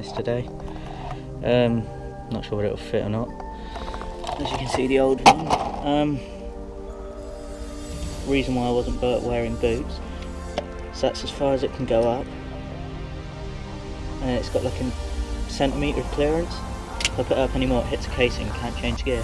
this today. Not sure whether it'll fit or not. As you can see, the old one. Reason why I wasn't wearing boots, so that's as far as it can go up, and it's got like a centimetre of clearance. If I put it up anymore, it hits a casing, can't change gear.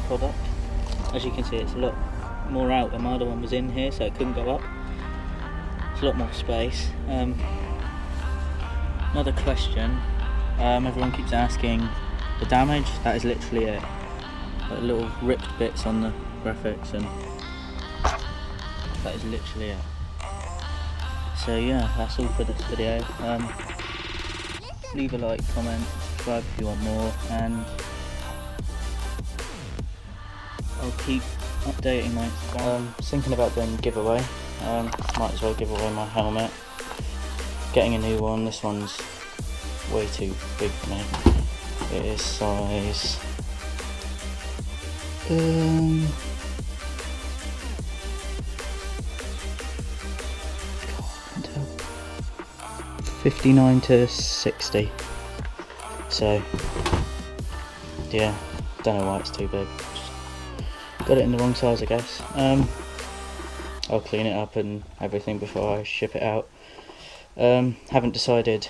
Product. As you can see, it's a lot more out than my other one was in here, so it couldn't go up. It's a lot more space. Another question, everyone keeps asking the damage. That is literally it. Like little ripped bits on the graphics, and that is literally it. So yeah, that's all for this video. Leave a like, comment, subscribe if you want more, and I'll keep updating my Instagram. Thinking about doing a giveaway. Might as well give away my helmet. Getting a new one. This one's way too big for me. It is size 59 to 60. So yeah, don't know why it's too big. Got it in the wrong size, I guess. I'll clean it up and everything before I ship it out. Haven't decided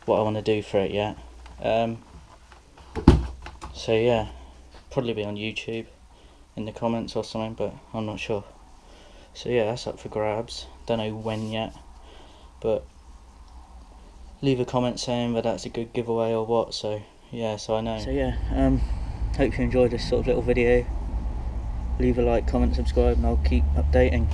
what I want to do for it yet. So yeah, probably be on YouTube in the comments or something, but I'm not sure. So yeah, that's up for grabs. Don't know when yet, but leave a comment saying that that's a good giveaway or what. So yeah, so I know. So yeah, hope you enjoyed this sort of little video. Leave a like, comment, subscribe, and I'll keep updating.